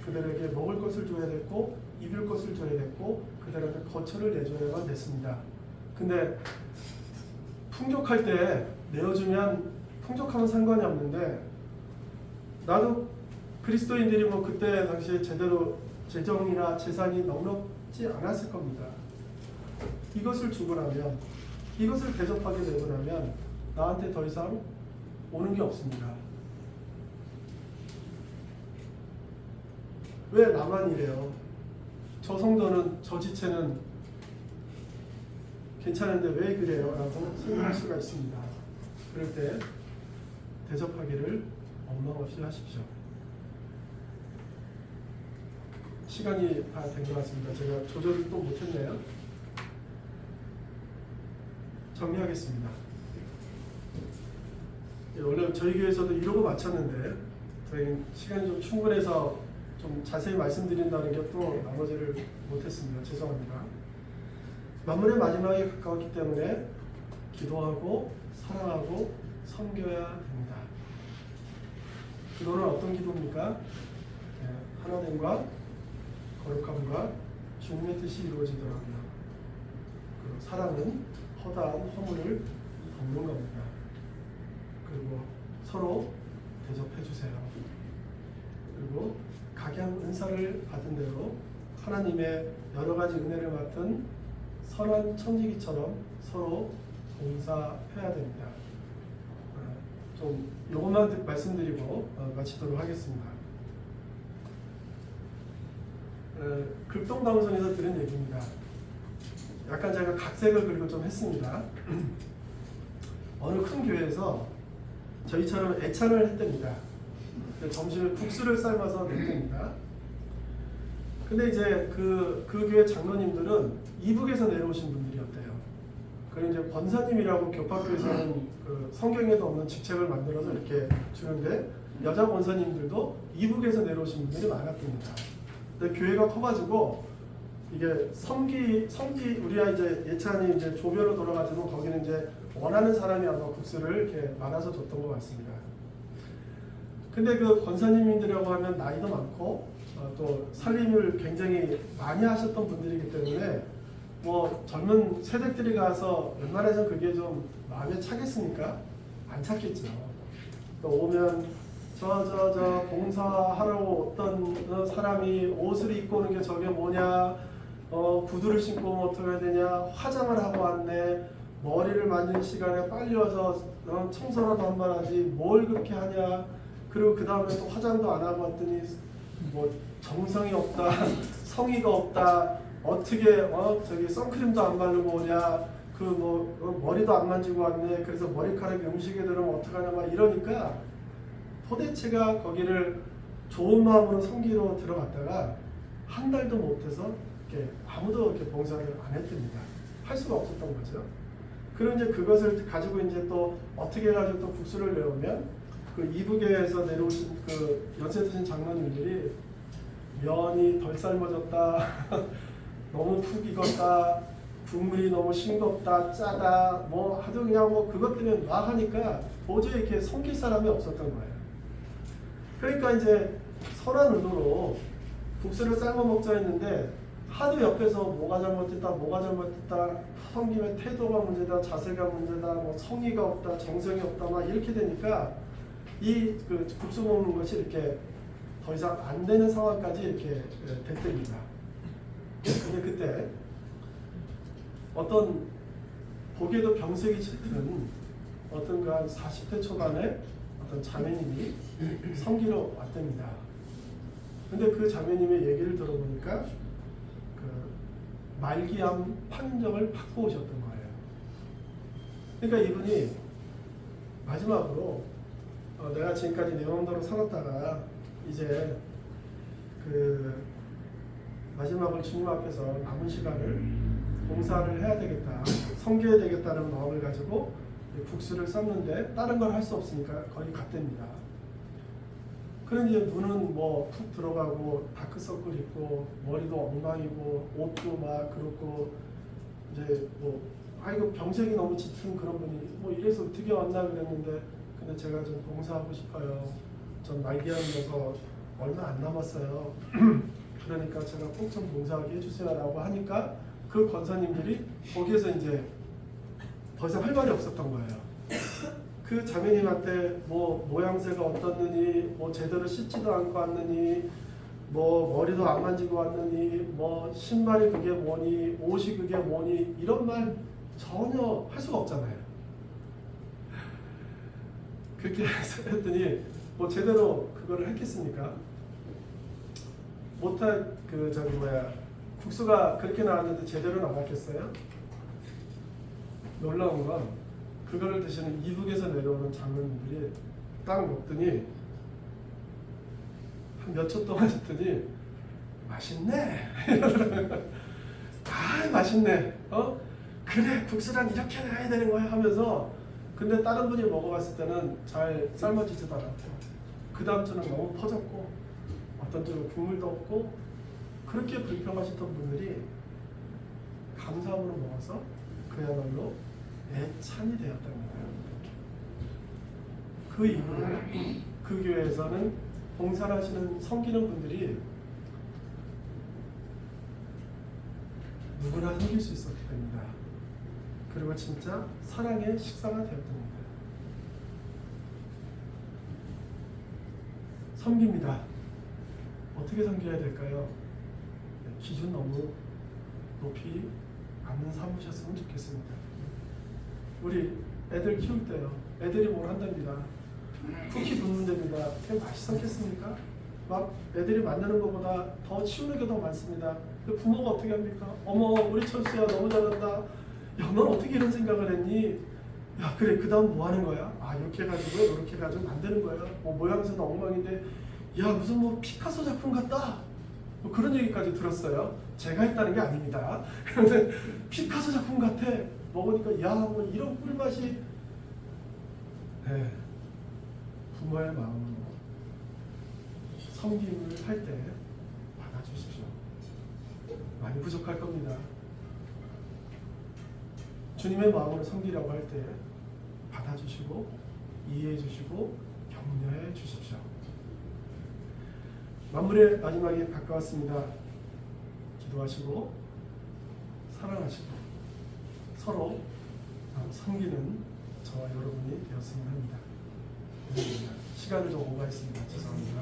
그들에게 먹을 것을 줘야 됐고 입을 것을 줘야 됐고 그들한테 거처를 내줘야만 됐습니다. 근데 풍족할 때 내어주면 풍족하면 상관이 없는데 나도 그리스도인들이 뭐 그때 당시에 제대로 재정이나 재산이 넉넉지 않았을 겁니다. 이것을 주고 나면 이것을 대접하게 되고 나면 나한테 더 이상 오는 게 없습니다. 왜 나만 이래요? 저 성도는 저 지체는 괜찮은데 왜 그래요? 라고 생각할 수가 있습니다. 그럴 때 대접하기를 원망 없이 하십시오. 시간이 다 된 것 같습니다. 제가 조절을 또 못했네요. 정리하겠습니다. 원래 저희 교회에서도 이러고 마쳤는데 저희 시간이 좀 충분해서 좀 자세히 말씀드린다는 게 또 나머지를 못했습니다. 죄송합니다. 만물의 마지막에 가까웠기 때문에 기도하고 사랑하고 섬겨야 됩니다. 기도는 어떤 기도입니까? 하나님과 거룩함과 주님의 뜻이 이루어지더라고요. 그 사랑은 허다한 허물을 덮는 겁니다. 그리고 서로 대접해 주세요. 그리고 각양 은사를 받은 대로 하나님의 여러 가지 은혜를 맡은 선한 청지기처럼 서로 봉사해야 됩니다. 좀 요것만 말씀드리고 마치도록 하겠습니다. 극동방송에서 들은 얘기입니다. 약간 제가 각색을 그리고 좀 했습니다. 어느 큰 교회에서 저희처럼 애찬을 했답니다. 점심에 국수를 삶아서 냈답니다. 근데 이제 그 교회 장로님들은 이북에서 내려오신 분들이었대요. 그리고 이제 권사님이라고 교파교에서는 그 성경에도 없는 직책을 만들어서 이렇게 주는데 여자 권사님들도 이북에서 내려오신 분들이 많았답니다. 근데 교회가 커가지고 이게 섬기 우리가 이제 예찬이 이제 조별로 돌아가지고 거기는 이제 원하는 사람이 아마 국수를 이렇게 말아서 줬던 것 같습니다. 근데 그 권사님들이라고 하면 나이도 많고 또 살림을 굉장히 많이 하셨던 분들이기 때문에 뭐 젊은 세대들이 가서 웬만해서 그게 좀 마음에 차겠습니까? 안 차겠죠. 또 오면 저 봉사하러 어떤 사람이 옷을 입고 오는 게 저게 뭐냐, 구두를 신고 오면 어떻게 해야 되냐, 화장을 하고 왔네, 머리를 만지는 시간에 빨리 와서 청소라도 한번 하지 뭘 그렇게 하냐. 그리고 그 다음에 또 화장도 안 하고 왔더니 뭐 정성이 없다, 성의가 없다, 어떻게 저기 선크림도 안 바르고 오냐, 그 뭐 머리도 안 만지고 왔네, 그래서 머리카락이 음식에 들으면 어떡하냐 막 이러니까 도대체가 거기를 좋은 마음으로 섬기러 들어갔다가 한 달도 못해서 이렇게 아무도 이렇게 봉사를 안 했답니다. 할 수가 없었던 거죠. 그리고 이제 그것을 가지고 이제 또 어떻게 해가지고 또 국수를 내오면 그 이북에서 내려오신 그 연세 드신 장로님들이 면이 덜 삶아졌다, 너무 푹 익었다, 국물이 너무 싱겁다, 짜다, 뭐 하도 그냥 뭐 그것 때문에 막 하니까 도저히 이렇게 섬길 사람이 없었던 거예요. 그러니까 이제 선한 의도로 국수를 삶아 먹자 했는데 하도 옆에서 뭐가 잘못됐다, 섬김의 태도가 문제다, 자세가 문제다, 뭐 성의가 없다, 정성이 없다, 막 이렇게 되니까 이 그 국수 먹는 것이 이렇게 더 이상 안 되는 상황까지 이렇게 됐답니다. 근데 그때 어떤 보기에도 병색이 짙은 어떤 그 한 40대 초반의 어떤 자매님이 섬기러 왔답니다. 근데 그 자매님의 얘기를 들어보니까 그 말기암 판정을 받고 오셨던 거예요. 그러니까 이분이 마지막으로 내가 지금까지 내 마음대로 살았다가 이제 그 마지막을 주님 앞에서 남은 시간을 봉사를 해야 되겠다, 섬겨야 되겠다는 마음을 가지고 국수를 삶는데 다른 걸 할 수 없으니까 거기 갔답니다. 그런데 이제 눈은 뭐 푹 들어가고 다크서클 있고 머리도 엉망이고 옷도 막 그렇고 이제 뭐 아이고 병색이 너무 짙은 그런 분이 뭐 이래서 어떻게 왔나 그랬는데 근데 제가 좀 봉사하고 싶어요. 전 말기암이라서 얼마 안 남았어요. 그러니까 제가 꼭 좀 봉사하게 해주세요라고 하니까 그 권사님들이 거기에서 이제 더 이상 할 말이 없었던 거예요. 그 자매님한테 뭐 모양새가 어떻느니, 뭐 제대로 씻지도 않고 왔느니, 뭐 머리도 안 만지고 왔느니, 뭐 신발이 그게 뭐니, 옷이 그게 뭐니 이런 말 전혀 할 수가 없잖아요. 그렇게 했더니 뭐 제대로 그거를 했겠습니까? 못할 그 저기 뭐야 국수가 그렇게 나왔는데 제대로 나왔겠어요? 놀라운 건 그거를 드시는 이북에서 내려오는 장로님들이 딱 먹더니 한 몇 초 동안 있더니 맛있네. 아 맛있네. 그래 국수란 이렇게 해야 되는 거야 하면서 근데 다른 분이 먹어봤을 때는 잘 삶아지지도 않았고 그 다음 주는 너무 퍼졌고 어떤 주는 국물도 없고 그렇게 불평하셨던 분들이 감사함으로 먹어서 그야말로 애찬이 되었답니다. 그 이후로 그 교회에서는 봉사하시는 섬기는 분들이 누구나 섬길 수 있었기 때문이다. 그리고 진짜 사랑의 식사가 되었답니다. 섬깁니다. 어떻게 섬겨야 될까요? 기준 너무 높이 안 삼으셨으면 좋겠습니다. 우리 애들 키울 때요. 애들이 뭘 한답니다. 쿠키 붓는 됩니다. 그게 맛있었겠습니까? 막 애들이 만드는 것보다 더 치우는 게 더 많습니다. 근데 부모가 어떻게 합니까? 어머 우리 철수야 너무 잘한다. 야 넌 어떻게 이런 생각을 했니? 야 그래 그 다음 뭐 하는 거야? 아 이렇게 해가지고 이렇게 해가지고 만드는 거야. 뭐 모양새도 엉망인데 야 무슨 뭐 피카소 작품 같다. 뭐 그런 얘기까지 들었어요. 제가 했다는 게 아닙니다. 그런데 피카소 작품 같아. 먹으니까 야 뭐 이런 꿀맛이. 네. 부모의 마음으로 섬김을 할 때 받아주십시오. 많이 부족할 겁니다. 주님의 마음으로 섬기려고 할 때 받아주시고 이해해 주시고 격려해 주십시오. 만물의 마지막에 가까웠습니다. 기도하시고 사랑하시고 서로 섬기는 저와 여러분이 되었으면 합니다. 시간을 좀 오버했습니다. 죄송합니다.